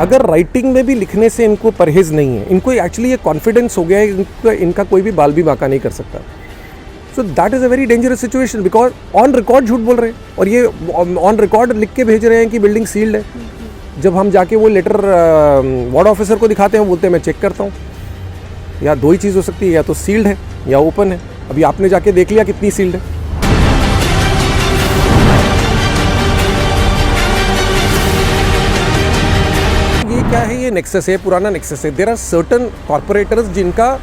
अगर राइटिंग में भी लिखने से इनको परहेज नहीं है, इनको एक्चुअली ये कॉन्फिडेंस हो गया है, इनका कोई भी बाल भी बांका नहीं कर सकता। So that is a very dangerous situation, because on record झूठ बोल रहे हैं और ये ऑन रिकॉर्ड लिख के भेज रहे हैं कि बिल्डिंग सील्ड है। जब हम जाके वो लेटर वार्ड ऑफिसर को दिखाते हैं, वो बोलते हैं मैं चेक करता हूँ। या दो ही चीज़ हो सकती है, या तो सील्ड है या ओपन है। अभी आपने जाके देख लिया कितनी सील्ड है। ये क्या है? ये नेक्सस है, पुराना नेक्सस है। देयर आर सर्टन कॉर्पोरेटर्स जिनका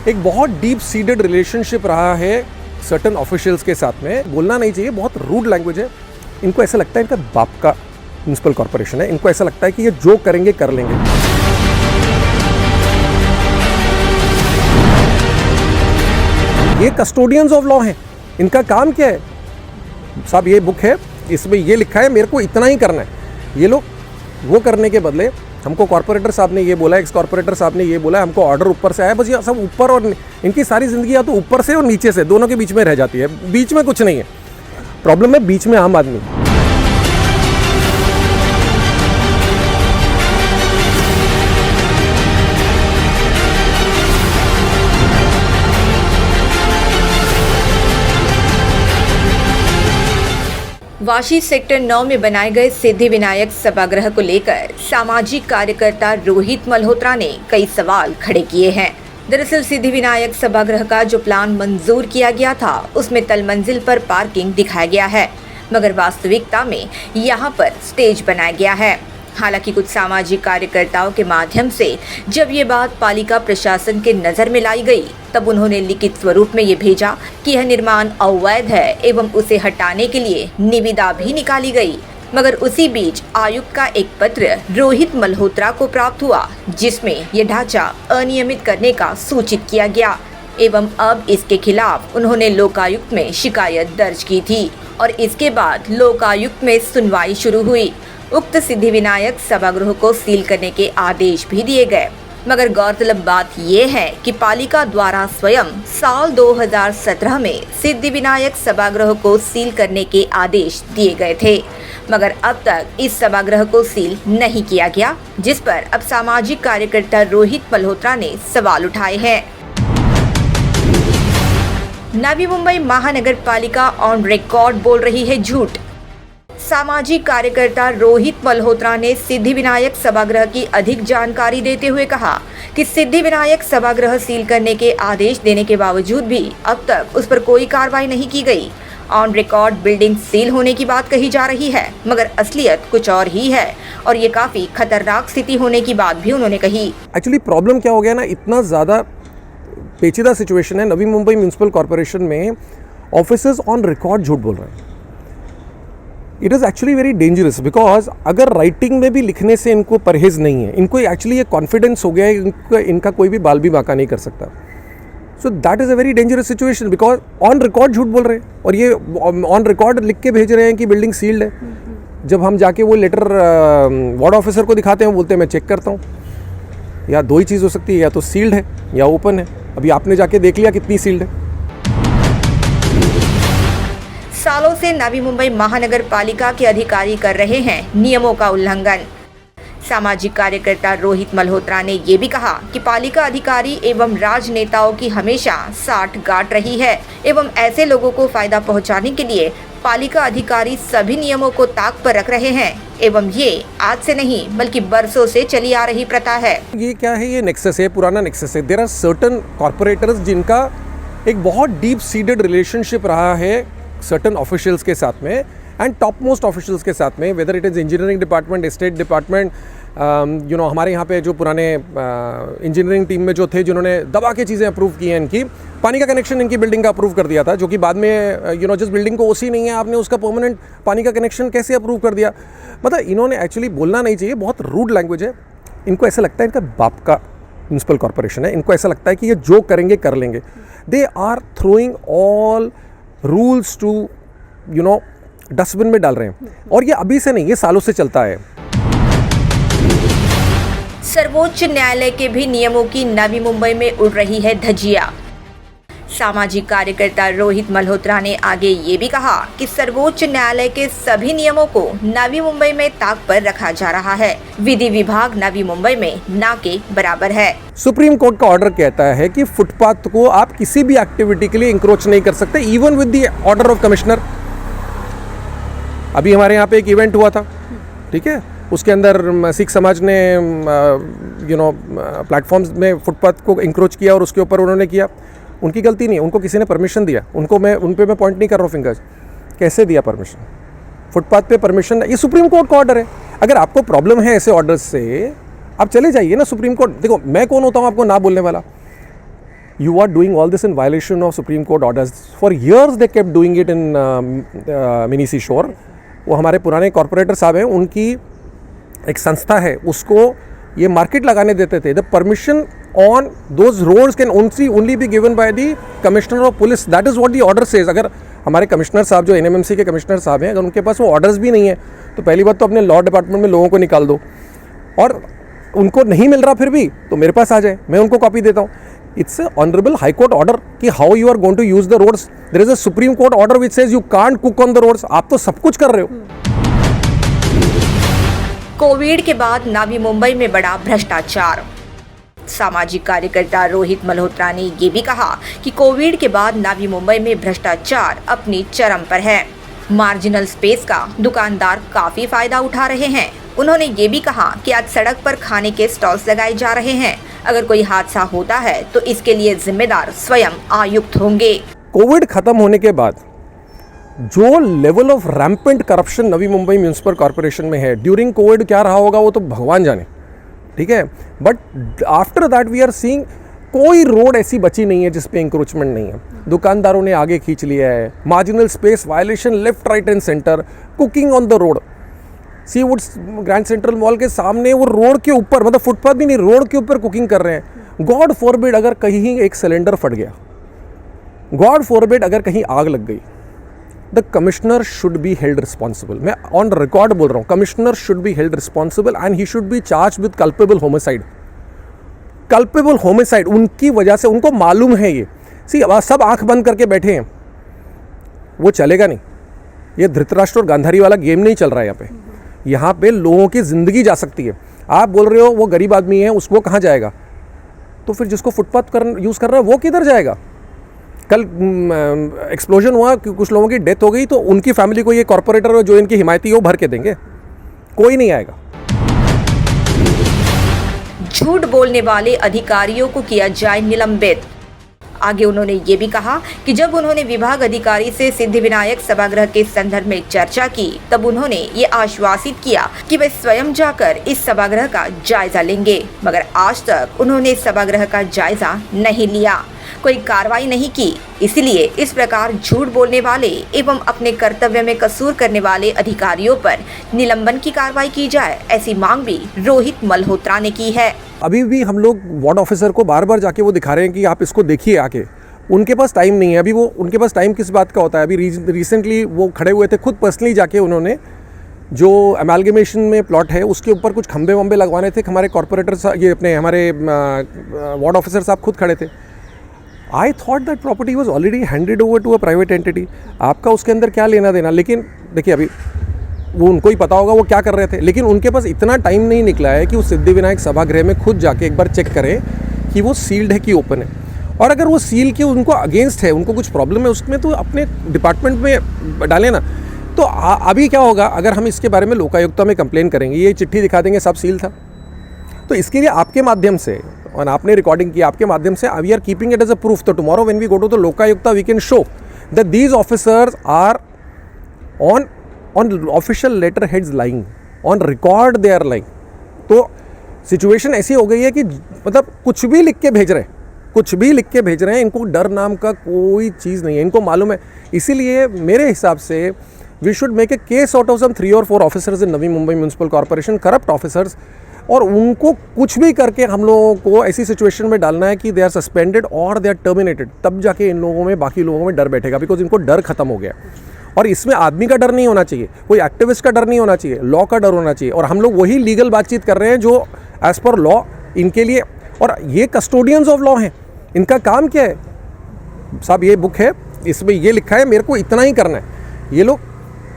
एक बहुत डीप सीडेड रिलेशनशिप रहा है सर्टन ऑफिशियल्स के साथ में। बोलना नहीं चाहिए, बहुत रूड लैंग्वेज है। इनको ऐसा लगता है इनका बाप का म्युनिसिपल कॉर्पोरेशन है, इनको ऐसा लगता है कि ये जो करेंगे कर लेंगे। ये कस्टोडियंस ऑफ लॉ हैं, इनका काम क्या है? साहब ये बुक है, इसमें ये लिखा है, मेरे को इतना ही करना है। ये लोग वो करने के बदले हमको कॉर्पोरेटर साहब ने ये बोला, एक्स कॉर्पोरेटर साहब ने ये बोला, हमको ऑर्डर ऊपर से आया, बस ये सब ऊपर, और इनकी सारी जिंदगी या तो ऊपर से और नीचे से, दोनों के बीच में रह जाती है। बीच में कुछ नहीं है। प्रॉब्लम है बीच में आम आदमी। वाशी सेक्टर 9 में बनाए गए सिद्धि विनायक सभागृह को लेकर सामाजिक कार्यकर्ता रोहित मल्होत्रा ने कई सवाल खड़े किए हैं। दरअसल सिद्धि विनायक सभागृह का जो प्लान मंजूर किया गया था, उसमें तल मंजिल पर पार्किंग दिखाया गया है, मगर वास्तविकता में यहाँ पर स्टेज बनाया गया है। हालांकि कुछ सामाजिक कार्यकर्ताओं के माध्यम से जब ये बात पालिका प्रशासन के नजर में लाई गई, तब उन्होंने लिखित स्वरूप में ये भेजा कि यह निर्माण अवैध है एवं उसे हटाने के लिए निविदा भी निकाली गई। मगर उसी बीच आयुक्त का एक पत्र रोहित मल्होत्रा को प्राप्त हुआ, जिसमें यह ढांचा अनियमित करने का सूचित किया गया एवं अब इसके खिलाफ उन्होंने लोकायुक्त में शिकायत दर्ज की थी और इसके बाद लोकायुक्त में सुनवाई शुरू हुई। उक्त सिद्धि विनायक सभागृह को सील करने के आदेश भी दिए गए, मगर गौरतलब बात यह है कि पालिका द्वारा स्वयं साल 2017 में सिद्धि विनायक सभागृह को सील करने के आदेश दिए गए थे, मगर अब तक इस सभागृह को सील नहीं किया गया, जिस पर अब सामाजिक कार्यकर्ता रोहित मल्होत्रा ने सवाल उठाए हैं। नवी मुंबई महानगर पालिका ऑन रिकॉर्ड बोल रही है झूठ। सामाजिक कार्यकर्ता रोहित मल्होत्रा ने सिद्धि विनायक सभागृह की अधिक जानकारी देते हुए कहा कि सिद्धि विनायक सभागृह सील करने के आदेश देने के बावजूद भी अब तक उस पर कोई कार्रवाई नहीं की गई। ऑन रिकॉर्ड बिल्डिंग सील होने की बात कही जा रही है, मगर असलियत कुछ और ही है और ये काफी खतरनाक स्थिति होने की बात भी उन्होंने कही। एक्चुअली प्रॉब्लम क्या हो गया ना, इतना ज़्यादा पेचीदा सिचुएशन है। नवी मुंबई म्युनिसिपल कॉर्पोरेशन में ऑफिसर्स ऑन रिकॉर्ड झूठ बोल रहे हैं। It is actually very dangerous, because अगर राइटिंग में भी लिखने से इनको परहेज नहीं है, इनको एक्चुअली ये कॉन्फिडेंस हो गया है, इनका कोई भी बाल भी बांका नहीं कर सकता। So that is a very dangerous situation, because on record झूठ बोल रहे हैं और ये ऑन रिकॉर्ड लिख के भेज रहे हैं कि बिल्डिंग सील्ड है। जब हम जाके वो लेटर वार्ड ऑफिसर को दिखाते हैं, वो बोलते हैं मैं चेक करता हूँ। या दो ही चीज़ हो सकती है, या तो सील्ड है या ओपन है। अभी आपने जाके देख लिया कितनी सील्ड है। सालों से नवी मुंबई महानगर पालिका के अधिकारी कर रहे हैं नियमों का उल्लंघन। सामाजिक कार्यकर्ता रोहित मल्होत्रा ने ये भी कहा कि पालिका अधिकारी एवं राजनेताओं की हमेशा साठ गांठ रही है एवं ऐसे लोगों को फायदा पहुंचाने के लिए पालिका अधिकारी सभी नियमों को ताक पर रख रहे हैं एवं ये आज से नहीं बल्कि बरसों से चली आ रही प्रथा है। ये क्या है? ये नेक्सस है, पुराना नेक्सस है। देयर आर सर्टन कॉर्पोरेटर्स जिनका एक बहुत डीप सीडेड रिलेशनशिप रहा है सर्टन ऑफिशियल्स के साथ में एंड टॉप मोस्ट ऑफिशियल्स के साथ में, whether it is engineering department, state department, हमारे यहाँ पे जो पुराने इंजीनियरिंग टीम में जो थे, जिन्होंने दबा के चीज़ें अप्रूव की हैं, इनकी पानी का कनेक्शन इनकी बिल्डिंग का अप्रूव कर दिया था, जो कि बाद में जिस बिल्डिंग को ओसी नहीं है, आपने उसका परमानेंट पानी का कनेक्शन कैसे अप्रूव कर दिया? मतलब इन्होंने एक्चुअली बोलना नहीं चाहिए, बहुत रूड लैंग्वेज है। इनको ऐसा लगता है इनका बाप का म्युनिसिपल कॉर्पोरेशन है, इनको ऐसा लगता है कि ये जो करेंगे कर लेंगे। They are throwing all rules to dustbin में डाल रहे हैं, और ये अभी से नहीं, ये सालों से चलता है। सर्वोच्च न्यायालय के भी नियमों की नवी मुंबई में उड़ रही है धज्जियां। सामाजिक कार्यकर्ता रोहित मल्होत्रा ने आगे ये भी कहा कि सर्वोच्च न्यायालय के सभी नियमों को नवी मुंबई में ताक पर रखा जा रहा है। विधि विभाग नवी मुंबई में ना के बराबर है। सुप्रीम कोर्ट का ऑर्डर कहता है कि फुटपाथ को आप किसी भी एक्टिविटी के लिए इंक्रोच नहीं कर सकते, even with the order of commissioner. अभी हमारे यहाँ पे एक इवेंट हुआ था, ठीक है, उसके अंदर सिख समाज ने प्लेटफॉर्म्स में फुटपाथ को इंक्रोच किया और उसके ऊपर उन्होंने किया। उनकी गलती नहीं है, उनको किसी ने परमिशन दिया। उन पे मैं पॉइंट नहीं कर रहा हूँ फिंगर्स, कैसे दिया परमिशन? फुटपाथ पे परमिशन, ये सुप्रीम कोर्ट का ऑर्डर है। अगर आपको प्रॉब्लम है ऐसे ऑर्डर से, आप चले जाइए ना सुप्रीम कोर्ट। देखो, मैं कौन होता हूँ आपको ना बोलने वाला? You are doing all this in violation of supreme court orders. For years they kept doing it in मिनीसी शोर। वो हमारे पुराने कॉर्पोरेटर साहब हैं, उनकी एक संस्था है, उसको ये मार्केट लगाने देते थे। The permission on those roads can only be given by the commissioner of police. That is what the order says. अगर हमारे कमिश्नर साहब जो एनएमएमसी के कमिश्नर साहब हैं, अगर उनके पास वो ऑर्डर्स भी नहीं है, तो पहली बात तो अपने लॉ डिपार्टमेंट में लोगों को निकाल दो, और उनको नहीं मिल रहा फिर भी तो मेरे पास आ जाए, मैं उनको कॉपी देता हूँ। It's honourable high court order कि how you are going to use the roads. There is a supreme court order which says you can't cook on the roads. आप तो सब कुछ कर रहे हो। कोविड के बाद नवी मुंबई में बढ़ा भ्रष्टाचार। सामाजिक कार्यकर्ता रोहित मल्होत्रा ने ये भी कहा कि कोविड के बाद नवी मुंबई में भ्रष्टाचार अपनी चरम पर है। मार्जिनल स्पेस का दुकानदार काफी फायदा उठा रहे हैं। उन्होंने ये भी कहा कि आज सड़क पर खाने के स्टॉल्स लगाए जा रहे हैं। अगर कोई हादसा होता है तो इसके लिए जिम्मेदार स्वयं आयुक्त होंगे। कोविड खत्म होने के बाद जो level of rampant corruption Navi Mumbai municipal corporation में है, ड्यूरिंग कोविड क्या रहा होगा वो तो भगवान जाने, ठीक है। But after that we are seeing कोई रोड ऐसी बची नहीं है जिस पे इंक्रोचमेंट नहीं है। दुकानदारों ने आगे खींच लिया है। Marginal space violation left right and centre. Cooking on the road, Seawoods Grand Central Mall के सामने वो रोड के ऊपर, मतलब फुटपाथ भी नहीं, रोड के ऊपर कुकिंग कर रहे हैं। गॉड फॉरबिड अगर कहीं एक सिलेंडर फट गया, गॉड फॉरबिड अगर कहीं आग लग गई, the commissioner should be held responsible. मैं ऑन रिकॉर्ड बोल रहा हूँ, commissioner should be held responsible and he should be charge with culpable homicide. Culpable homicide, उनकी वजह से, उनको मालूम है ये। सी अब सब आंख बंद करके बैठे हैं, वो चलेगा नहीं। ये धृतराष्ट्र और गांधारी वाला गेम नहीं चल रहा है यहाँ पे। यहाँ पे लोगों की ज़िंदगी जा सकती है। आप बोल रहे हो वो गरीब आदमी है, उसको कहाँ जाएगा? तो फिर जिसको फुटपाथ यूज़ कर रहा है वो किधर जाएगा? कल एक्सप्लोजन हुआ, कुछ लोगों की डेथ हो गई, तो उनकी फैमिली को ये कॉर्पोरेटर जो इनकी हिमायती है वो भर के देंगे? कोई नहीं आएगा। झूठ बोलने वाले अधिकारियों को किया जाए निलंबित। आगे उन्होंने ये भी कहा कि जब उन्होंने विभाग अधिकारी से सिद्धिविनायक सभागृह के संदर्भ में चर्चा की, तब उन्होंने ये आश्वासित किया कि वे स्वयं जाकर इस सभागृह का जायजा लेंगे, मगर आज तक उन्होंने इस सभागृह का जायजा नहीं लिया, कोई कार्रवाई नहीं की। इसलिए इस प्रकार झूठ बोलने वाले एवं अपने कर्तव्य में कसूर करने वाले अधिकारियों पर निलंबन की कार्रवाई की जाए, ऐसी मांग भी रोहित मल्होत्रा ने की है। अभी भी हम लोग वार्ड ऑफिसर को बार बार जाके वो दिखा रहे हैं कि आप इसको देखिए आके। उनके पास टाइम नहीं है अभी। वो उनके पास टाइम किस बात का होता है? अभी रिसेंटली वो खड़े हुए थे, खुद पर्सनली जाके उन्होंने जो अमेलगमेशन में प्लॉट है उसके ऊपर कुछ खंबे वंबे लगवाने थे। हमारे कॉर्पोरेटर, ये अपने हमारे वार्ड ऑफिसर साहब खुद खड़े थे। I thought that property was already handed over to a private entity. आपका उसके अंदर क्या लेना देना? लेकिन देखिए, अभी वो उनको ही पता होगा वो क्या कर रहे थे, लेकिन उनके पास इतना टाइम नहीं निकला है कि वो सिद्धिविनायक सभागृह में खुद जाके एक बार चेक करें कि वो सील्ड है कि ओपन है। और अगर वो सील के उनको अगेंस्ट है, उनको कुछ प्रॉब्लम है उसमें, तो अपने डिपार्टमेंट में डालें ना। तो अभी क्या होगा, अगर हम इसके बारे में लोकायुक्ता में कंप्लेन करेंगे, ये चिट्ठी दिखा देंगे सब सील था। तो इसके लिए आपके माध्यम से, और आपने रिकॉर्डिंग की, आपके माध्यम से we are keeping it as a proof. तो tomorrow when we go to the Lokayukta we can show that these officers are on official letter heads lying, on record they are lying. तो situation ऐसी हो गई है कि मतलब कुछ भी लिख के भेज रहे हैं, कुछ भी लिख के भेज रहे हैं। इनको डर नाम का कोई चीज़ नहीं है, इनको मालूम है। इसीलिए मेरे हिसाब से we should make a case out of some 3 or 4 officers in Navi Mumbai municipal corporation, corrupt officers, और उनको कुछ भी करके हम लोगों को ऐसी सिचुएशन में डालना है कि दे आर सस्पेंडेड और दे आर टर्मिनेटेड। तब जाके इन लोगों में, बाकी लोगों में डर बैठेगा, बिकॉज इनको डर खत्म हो गया। और इसमें आदमी का डर नहीं होना चाहिए, कोई एक्टिविस्ट का डर नहीं होना चाहिए, लॉ का डर होना चाहिए। और हम लोग वही लीगल बातचीत कर रहे हैं जो एज़ पर लॉ इनके लिए, और ये कस्टोडियंस ऑफ लॉ हैं। इनका काम क्या है? साहब ये बुक है, इसमें ये लिखा है, मेरे को इतना ही करना है। ये लोग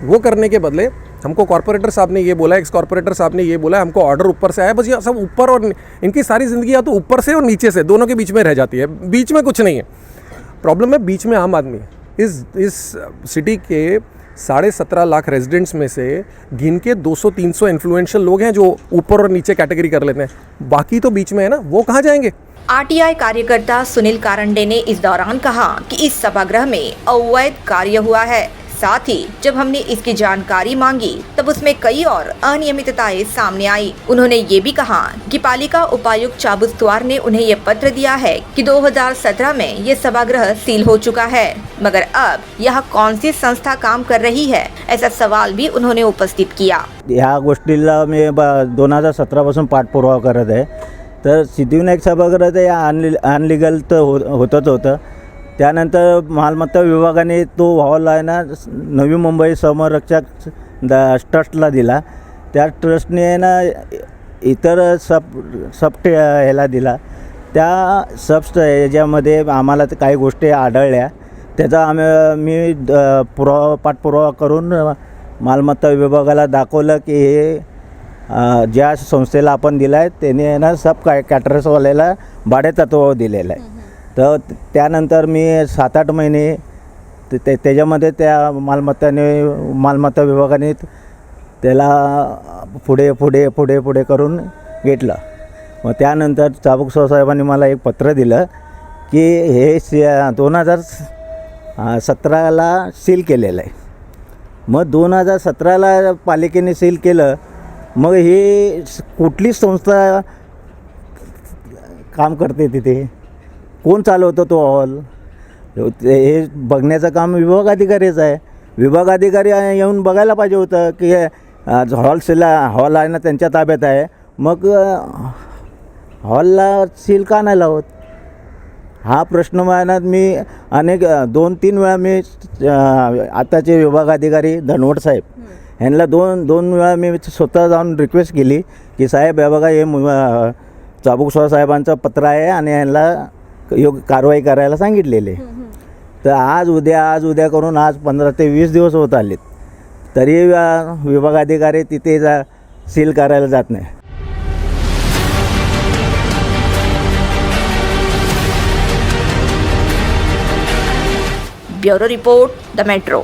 वो करने के बदले हमको कॉर्पोरेटर साहब ने ये बोला, एक्स कॉर्पोरेटर साहब ने ये बोला, हमको ऑर्डर ऊपर से आया, बस ये सब ऊपर, और इनकी सारी ज़िंदगी या तो ऊपर से और नीचे से दोनों के बीच में रह जाती है, बीच में कुछ नहीं है। प्रॉब्लम है बीच में आम आदमी। इस सिटी के 17.5 लाख रेजिडेंट्स में से गिन के 200-300 इन्फ्लुएंशियल लोग हैं जो ऊपर और नीचे कैटेगरी कर लेते हैं, बाकी तो बीच में है ना, वो कहाँ जाएंगे? आरटीआई कार्यकर्ता सुनील कारंडे ने इस दौरान कहा कि इस सभागृह में अवैध कार्य हुआ है। साथ ही जब हमने इसकी जानकारी मांगी तब उसमें कई और अनियमितताएं सामने आई। उन्होंने ये भी कहा कि पालिका उपायुक्त चाबुस्तवार ने उन्हें ये पत्र दिया है कि 2017 में ये सभागृह सील हो चुका है, मगर अब यह कौन सी संस्था काम कर रही है, ऐसा सवाल भी उन्होंने उपस्थित किया। ह्या गोष्टीला मी 2017 पासून पाठपुरावा करत आहे। तर सिद्धिविनायक सभागृह ते अनलिगल तर होतच होतं। त्यानंतर मालमत्ता विभागाने तो हॉल आहे ना नवी मुंबई समरक्षक ट्रस्टला दिला। त्या ट्रस्टने ना इतर सब ह्याला दिला। त्या सब याच्यामध्ये आम्हाला काही गोष्टी आढळल्या, त्याचा मी पाठपुरावा करून मालमत्ता विभागाला दाखवलं की हे ज्या संस्थेला आपण दिला आहे त्याने ना सब कॅटरर्सवाल्याला भाडेतत्त्वावर दिलेलं आहे। तर त्यानंतर मी 7-8 महिने त्याच्यामध्ये त्या मालमत्ता विभागाने त्याला पुढे करून घेतलं। मग त्यानंतर चाबुकस्वार साहेबांनी मला एक पत्र दिलं की हे 2017ला सील केलेलं आहे। मग 2017ला पालिकेने सील केलं, मग ही कुठली संस्था काम करते तिथे, कोण चालवतो तो हॉल, हे बघण्याचं काम विभाग अधिकारीच आहे। विभाग अधिकारी येऊन बघायला पाहिजे होतं की हॉल आहे ना त्यांच्या ताब्यात आहे, मग हॉलला सील का नाही लावत? हा प्रश्न माझ्यात मी 2-3 वेळा मी आताचे विभाग अधिकारी धनवट साहेब यांना दोन वेळा मी स्वतः जाऊन रिक्वेस्ट केली की साहेब हे बघा हे चाबुकस्वार साहेबांचं पत्र आहे आणि यांना योग्य कारवाई करायला सांगितलेले। तर आज उद्या करून आज 15 ते 20 दिवस होत आलेत, तरी विभाग अधिकारी तिथे सील करायला जात नाही। Bureau report, the metro.